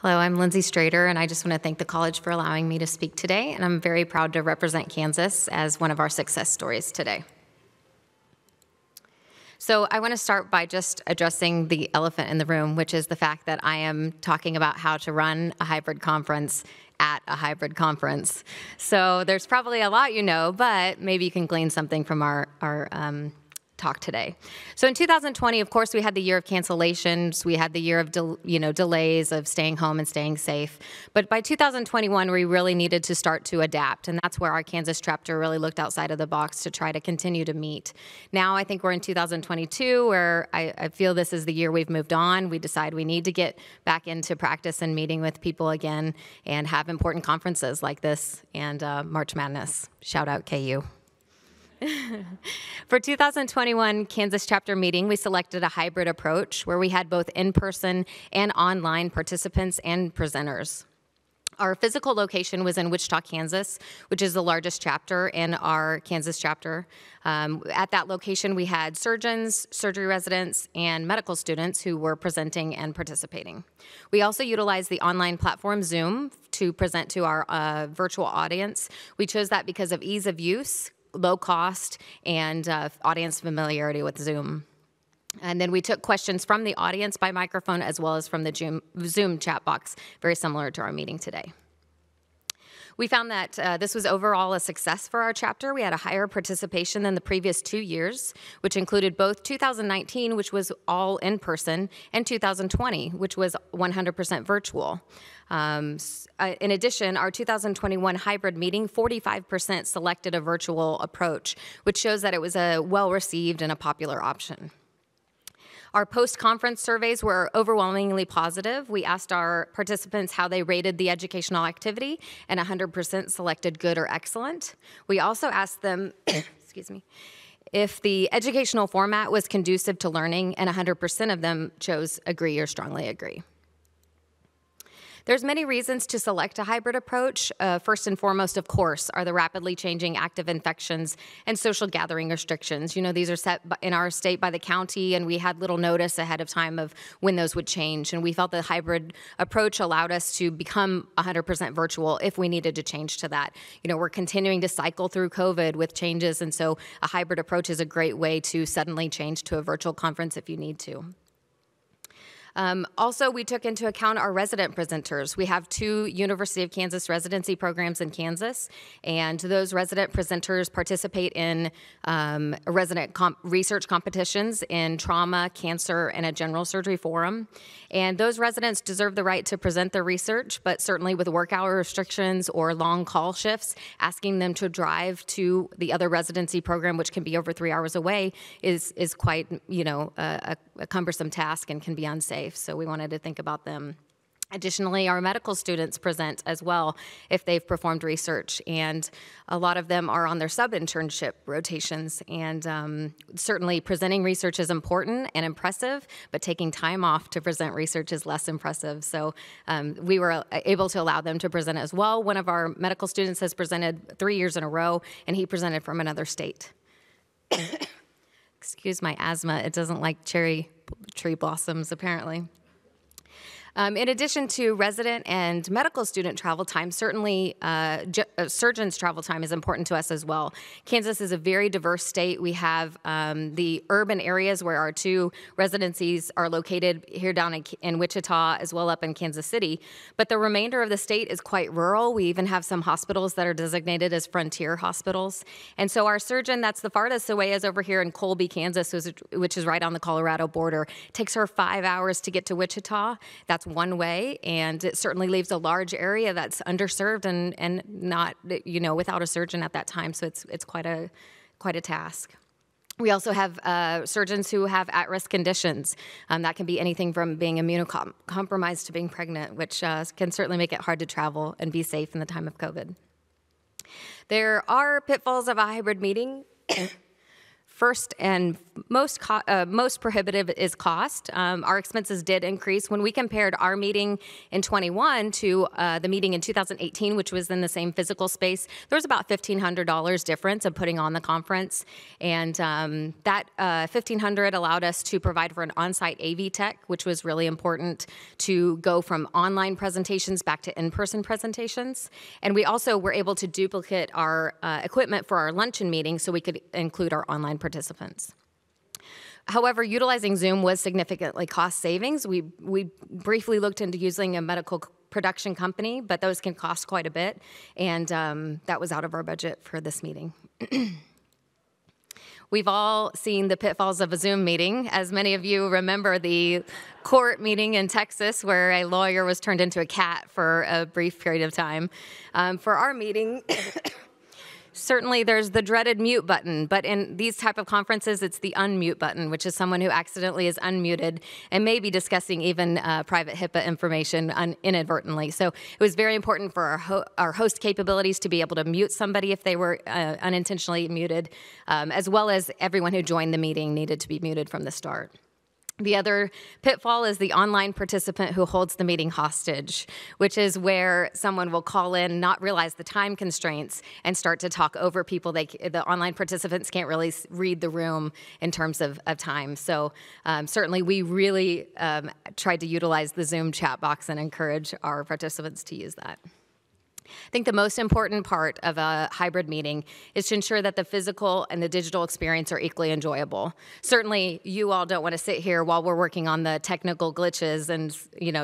Hello, I'm Lindsay Strader, and I just want to thank the college for allowing me to speak today, and I'm very proud to represent Kansas as one of our success stories today. So I want to start by just addressing the elephant in the room, which is the fact that I am talking about how to run a hybrid conference at a hybrid conference. So there's probably a lot you know, but maybe you can glean something from our talk today. So in 2020, of course, we had the year of cancellations. We had the year of delays of staying home and staying safe. But by 2021, we really needed to start to adapt, and that's where our Kansas chapter really looked outside of the box to try to continue to meet. Now I think we're in 2022, where I feel this is the year we've moved on. We decide we need to get back into practice and meeting with people again and have important conferences like this and March Madness. Shout out KU. For 2021 Kansas chapter meeting, we selected a hybrid approach where we had both in-person and online participants and presenters. Our physical location was in Wichita, Kansas, which is the largest chapter in our Kansas chapter. At that location, we had surgeons, surgery residents, and medical students who were presenting and participating. We also utilized the online platform Zoom to present to our virtual audience. We chose that because of ease of use, low cost, and audience familiarity with Zoom. And then we took questions from the audience by microphone as well as from the Zoom chat box, very similar to our meeting today. We found that this was overall a success for our chapter. We had a higher participation than the previous 2 years, which included both 2019, which was all in person, and 2020, which was 100% virtual. In addition, our 2021 hybrid meeting, 45% selected a virtual approach, which shows that it was a well-received and a popular option. Our post-conference surveys were overwhelmingly positive. We asked our participants how they rated the educational activity, and 100% selected good or excellent. We also asked them, excuse me, if the educational format was conducive to learning, and 100% of them chose agree or strongly agree. There's many reasons to select a hybrid approach. First and foremost, of course, are the rapidly changing active infections and social gathering restrictions. You know, these are set in our state by the county, and we had little notice ahead of time of when those would change. And we felt the hybrid approach allowed us to become 100% virtual if we needed to change to that. You know, we're continuing to cycle through COVID with changes, and so a hybrid approach is a great way to suddenly change to a virtual conference if you need to. Also, we took into account our resident presenters. We have 2 University of Kansas residency programs in Kansas, and those resident presenters participate in resident research competitions in trauma, cancer, and a general surgery forum. And those residents deserve the right to present their research, but certainly with work hour restrictions or long call shifts, asking them to drive to the other residency program, which can be over 3 hours away, is quite, a cumbersome task and can be unsafe. So we wanted to think about them. Additionally, our medical students present as well if they've performed research, and a lot of them are on their sub-internship rotations. And certainly presenting research is important and impressive, but taking time off to present research is less impressive. So we were able to allow them to present as well. One of our medical students has presented 3 years in a row, and he presented from another state. Excuse my asthma, it doesn't like cherry tree blossoms, apparently. In addition to resident and medical student travel time, certainly surgeons' travel time is important to us as well. Kansas is a very diverse state. We have the urban areas where our 2 residencies are located here down in Wichita, as well up in Kansas City. But the remainder of the state is quite rural. We even have some hospitals that are designated as frontier hospitals. And so our surgeon that's the farthest away is over here in Colby, Kansas, which is right on the Colorado border. It takes her 5 hours to get to Wichita. That's one way, and it certainly leaves a large area that's underserved and not, without a surgeon at that time. So it's quite a task. We also have surgeons who have at-risk conditions. That can be anything from being immunocompromised to being pregnant, which can certainly make it hard to travel and be safe in the time of COVID. There are pitfalls of a hybrid meeting. First and most prohibitive is cost. Our expenses did increase. When we compared our meeting in 21 to the meeting in 2018, which was in the same physical space, there was about $1,500 difference of putting on the conference. And that $1,500 allowed us to provide for an on-site AV tech, which was really important to go from online presentations back to in-person presentations. And we also were able to duplicate our equipment for our luncheon meeting so we could include our online participants. However, utilizing Zoom was significantly cost savings. We briefly looked into using a medical production company, but those can cost quite a bit, and that was out of our budget for this meeting. We've all seen the pitfalls of a Zoom meeting. As many of you remember the court meeting in Texas where a lawyer was turned into a cat for a brief period of time. For our meeting, certainly there's the dreaded mute button, but in these type of conferences, it's the unmute button, which is someone who accidentally is unmuted and may be discussing even private HIPAA information inadvertently. So it was very important for our host capabilities to be able to mute somebody if they were unintentionally muted, as well as everyone who joined the meeting needed to be muted from the start. The other pitfall is the online participant who holds the meeting hostage, which is where someone will call in, not realize the time constraints, and start to talk over people. The online participants can't really read the room in terms of time. So certainly we really tried to utilize the Zoom chat box and encourage our participants to use that. I think the most important part of a hybrid meeting is to ensure that the physical and the digital experience are equally enjoyable. Certainly, you all don't want to sit here while we're working on the technical glitches and,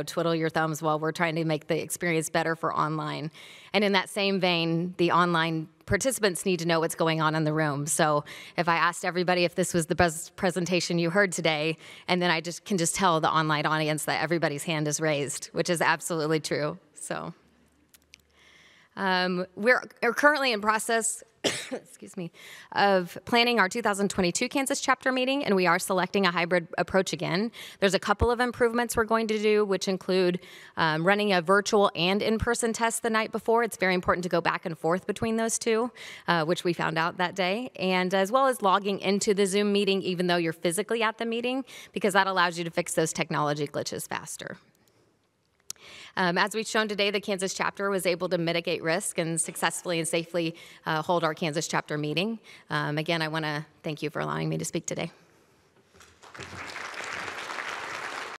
twiddle your thumbs while we're trying to make the experience better for online. And in that same vein, the online participants need to know what's going on in the room. So if I asked everybody if this was the best presentation you heard today, and then I can just tell the online audience that everybody's hand is raised, which is absolutely true. So. We're currently in process, excuse me, of planning our 2022 Kansas chapter meeting, and we are selecting a hybrid approach again. There's a couple of improvements we're going to do, which include running a virtual and in-person test the night before. It's very important to go back and forth between those two, which we found out that day, and as well as logging into the Zoom meeting even though you're physically at the meeting, because that allows you to fix those technology glitches faster. As we've shown today, the Kansas chapter was able to mitigate risk and successfully and safely hold our Kansas chapter meeting. Again, I want to thank you for allowing me to speak today.